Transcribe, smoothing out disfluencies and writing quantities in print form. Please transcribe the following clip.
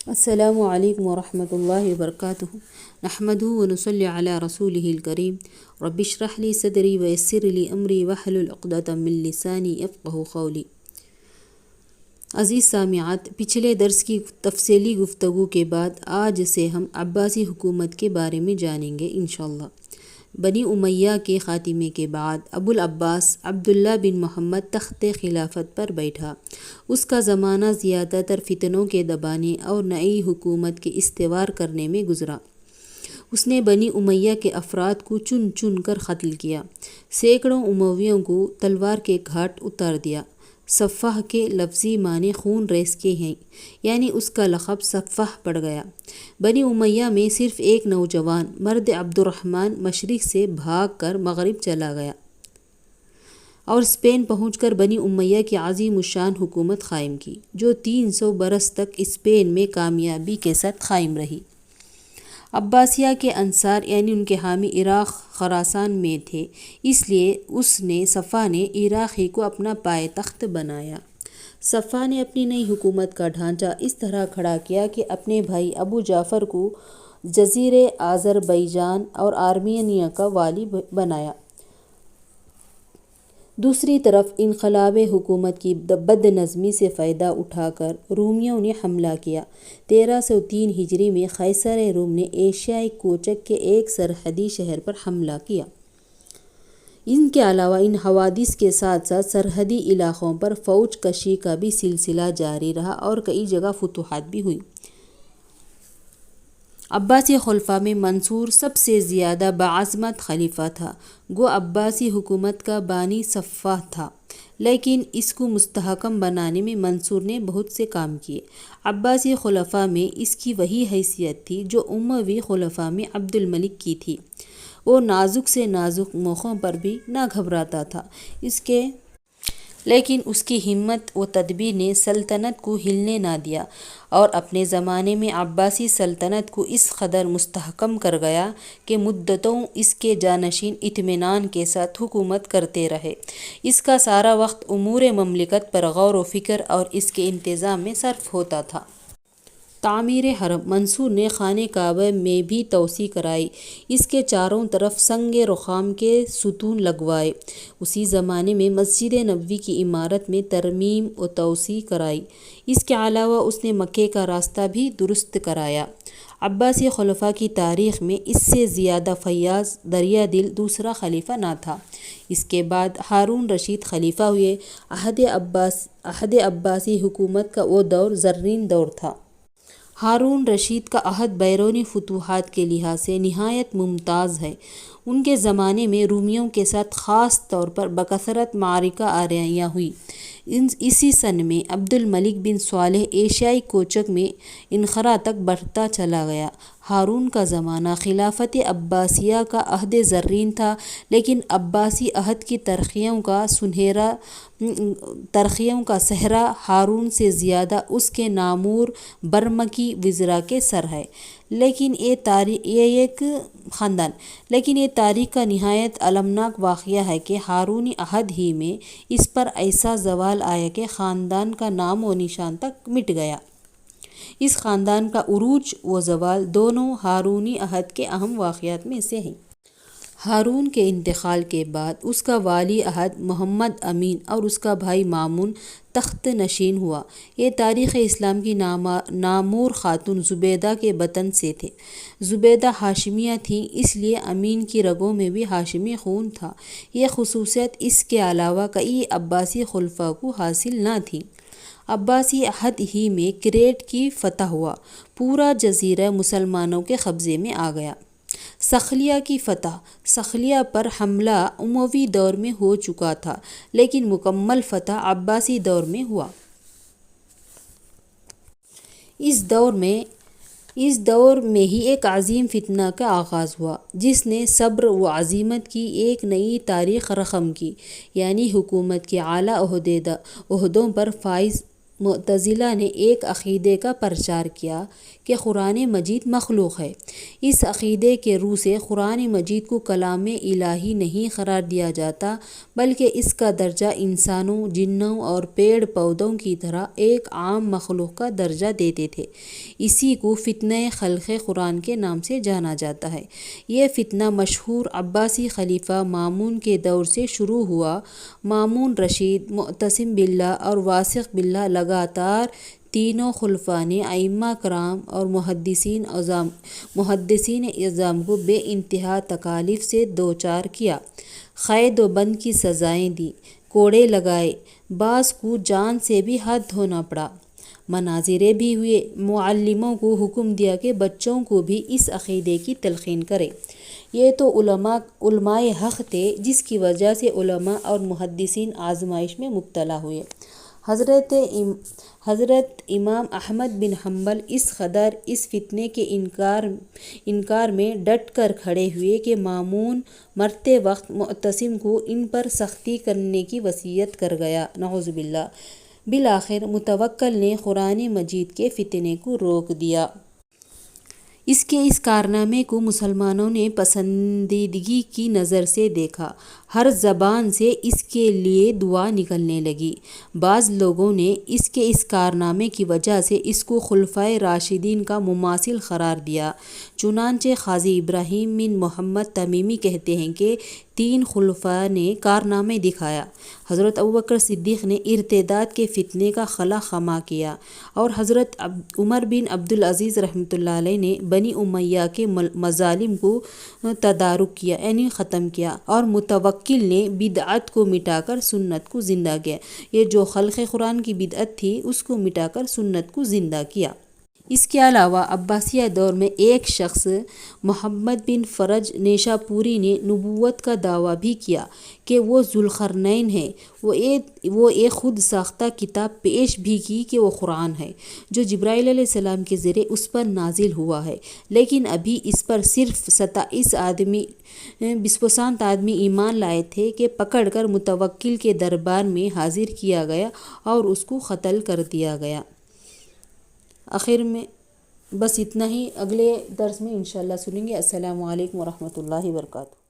السلام علیکم ورحمۃ اللہ وبرکاتہ نحمدہ ونصلی علی رسولہ الکریم رب اشرح لی صدری ویسر لی امری واحلل عقدۃ من لسانی یفقہوا قولی۔ عزیز سامعات، پچھلے درس کی تفصیلی گفتگو کے بعد آج سے ہم عباسی حکومت کے بارے میں جانیں گے انشاءاللہ۔ بنی امیہ کے خاتمے کے بعد ابو العباس عبداللہ بن محمد تخت خلافت پر بیٹھا۔ اس کا زمانہ زیادہ تر فتنوں کے دبانے اور نئی حکومت کے استوار کرنے میں گزرا۔ اس نے بنی امیہ کے افراد کو چن چن کر قتل کیا، سینکڑوں امویوں کو تلوار کے گھاٹ اتار دیا۔ صفاح کے لفظی معنی خون ریز کے ہیں، یعنی اس کا لقب صفاح پڑ گیا۔ بنی امیہ میں صرف ایک نوجوان مرد عبد الرحمن مشرق سے بھاگ کر مغرب چلا گیا اور اسپین پہنچ کر بنی امیہ کی عظیم الشان حکومت قائم کی، جو 300 برس تک اسپین میں کامیابی کے ساتھ قائم رہی۔ عباسیہ کے انصار یعنی ان کے حامی عراق خراسان میں تھے، اس لیے صفا نے عراق ہی کو اپنا پائے تخت بنایا۔ صفا نے اپنی نئی حکومت کا ڈھانچہ اس طرح کھڑا کیا کہ اپنے بھائی ابو جعفر کو جزیرے آذربائیجان اور آرمینیہ کا والی بنایا۔ دوسری طرف انقلاب حکومت کی بد نظمی سے فائدہ اٹھا کر رومیوں نے حملہ کیا۔ 1303 ہجری میں قیصر روم نے ایشیائی کوچک کے ایک سرحدی شہر پر حملہ کیا۔ ان کے علاوہ ان حوادث کے ساتھ ساتھ سرحدی علاقوں پر فوج کشی کا بھی سلسلہ جاری رہا اور کئی جگہ فتوحات بھی ہوئی۔ عباسی خلفاء میں منصور سب سے زیادہ باعظمت خلیفہ تھا، گو عباسی حکومت کا بانی صفا تھا، لیکن اس کو مستحکم بنانے میں منصور نے بہت سے کام کیے۔ عباسی خلفاء میں اس کی وہی حیثیت تھی جو اموی خلفاء میں عبد الملک کی تھی۔ وہ نازک سے نازک موقعوں پر بھی نہ گھبراتا تھا، لیکن اس کی ہمت و تدبیر نے سلطنت کو ہلنے نہ دیا اور اپنے زمانے میں عباسی سلطنت کو اس قدر مستحکم کر گیا کہ مدتوں اس کے جانشین اطمینان کے ساتھ حکومت کرتے رہے۔ اس کا سارا وقت امور مملکت پر غور و فکر اور اس کے انتظام میں صرف ہوتا تھا۔ تعمیر حرم، منصور نے خانہ کعبہ میں بھی توسیع کرائی، اس کے چاروں طرف سنگ رخام کے ستون لگوائے۔ اسی زمانے میں مسجد نبوی کی عمارت میں ترمیم و توسیع کرائی۔ اس کے علاوہ اس نے مکے کا راستہ بھی درست کرایا۔ عباسی خلفاء کی تاریخ میں اس سے زیادہ فیاض دریا دل دوسرا خلیفہ نہ تھا۔ اس کے بعد ہارون رشید خلیفہ ہوئے۔ عہد عباسی حکومت کا وہ دور زرین دور تھا۔ ہارون رشید کا عہد بیرونی فتوحات کے لحاظ سے نہایت ممتاز ہے۔ ان کے زمانے میں رومیوں کے ساتھ خاص طور پر بکثرت معرکہ آریاں ہوئی۔ اسی سن میں عبد الملک بن صالح ایشیائی کوچک میں انقرہ تک بڑھتا چلا گیا۔ ہارون کا زمانہ خلافت عباسیہ کا عہد زرین تھا، لیکن عباسی عہد کی ترقیوں کا صحرا ہارون سے زیادہ اس کے نامور برمکی وزراء کے سر ہے۔ لیکن یہ تاریخ کا نہایت المناک واقعہ ہے کہ ہارونی عہد ہی میں اس پر ایسا زوال آیا کہ خاندان کا نام و نشان تک مٹ گیا۔ اس خاندان کا عروج و زوال دونوں ہارونی عہد کے اہم واقعات میں سے ہیں۔ ہارون کے انتقال کے بعد اس کا ولی عہد محمد امین اور اس کا بھائی مامون تخت نشین ہوا۔ یہ تاریخ اسلام کی نامور خاتون زبیدہ کے بطن سے تھے۔ زبیدہ ہاشمیہ تھیں، اس لیے امین کی رگوں میں بھی ہاشمی خون تھا۔ یہ خصوصیت اس کے علاوہ کئی عباسی خلفاء کو حاصل نہ تھی۔ عباسی عہد ہی میں کریٹ کی فتح ہوا، پورا جزیرہ مسلمانوں کے قبضے میں آ گیا۔ صقلیہ کی فتح، صقلیہ پر حملہ اموی دور میں ہو چکا تھا، لیکن مکمل فتح عباسی دور میں ہوا۔ اس دور میں ہی ایک عظیم فتنہ کا آغاز ہوا، جس نے صبر و عزیمت کی ایک نئی تاریخ رقم کی، یعنی حکومت کے اعلیٰ عہدوں پر فائز معتزلہ نے ایک عقیدے کا پرچار کیا کہ قرآن مجید مخلوق ہے۔ اس عقیدے کے رو سے قرآن مجید کو کلام الہی نہیں قرار دیا جاتا، بلکہ اس کا درجہ انسانوں، جنوں اور پیڑ پودوں کی طرح ایک عام مخلوق کا درجہ دیتے تھے۔ اسی کو فتنہ خلق قرآن کے نام سے جانا جاتا ہے۔ یہ فتنہ مشہور عباسی خلیفہ مامون کے دور سے شروع ہوا۔ مامون رشید، معتصم باللہ اور واثق باللہ لگاتار تینوں خلفاء نے ائمہ کرام اور محدثین اعظام کو بے انتہا تکالیف سے دوچار کیا، قید و بند کی سزائیں دیں، کوڑے لگائے، بعض کو جان سے بھی ہاتھ دھونا پڑا، مناظرے بھی ہوئے۔ معلموں کو حکم دیا کہ بچوں کو بھی اس عقیدے کی تلقین کریں۔ یہ تو علماء حق تھے، جس کی وجہ سے علماء اور محدثین آزمائش میں مبتلا ہوئے۔ حضرت امام احمد بن حنبل اس قدر اس فتنے کے انکار میں ڈٹ کر کھڑے ہوئے کہ مامون مرتے وقت معتصم کو ان پر سختی کرنے کی وصیت کر گیا، نعوذ باللہ۔ بالآخر متوکل نے قرآن مجید کے فتنے کو روک دیا۔ اس کے اس کارنامے کو مسلمانوں نے پسندیدگی کی نظر سے دیکھا۔ ہر زبان سے اس کے لیے دعا نکلنے لگی۔ بعض لوگوں نے اس کے اس کارنامے کی وجہ سے اس کو خلفائے راشدین کا مماثل قرار دیا۔ چنانچہ قاضی ابراہیم بن محمد تمیمی کہتے ہیں کہ 3 خلفاء نے کارنامے دکھایا۔ حضرت ابوبکر صدیق نے ارتداد کے فتنے کا خلا خما کیا، اور حضرت عمر بن عبدالعزیز رحمۃ اللہ علیہ نے بنی امیہ کے مظالم کو تدارک کیا، یعنی ختم کیا، اور متوکل نے بدعت کو مٹا کر سنت کو زندہ کیا۔ یہ جو خلق قرآن کی بدعت تھی، اس کو مٹا کر سنت کو زندہ کیا۔ اس کے علاوہ عباسیہ دور میں ایک شخص محمد بن فرج نیشاپوری نے نبوت کا دعویٰ بھی کیا کہ وہ ذوالقرنین ہے۔ وہ ایک خود ساختہ کتاب پیش بھی کی کہ وہ قرآن ہے، جو جبرائیل علیہ السلام کے ذریعے اس پر نازل ہوا ہے، لیکن ابھی اس پر صرف 27 آدمی ایمان لائے تھے کہ پکڑ کر متوکل کے دربار میں حاضر کیا گیا اور اس کو قتل کر دیا گیا۔ آخر میں بس اتنا ہی، اگلے درس میں انشاءاللہ سنیں گے۔ السلام علیکم ورحمۃ اللہ وبرکاتہ۔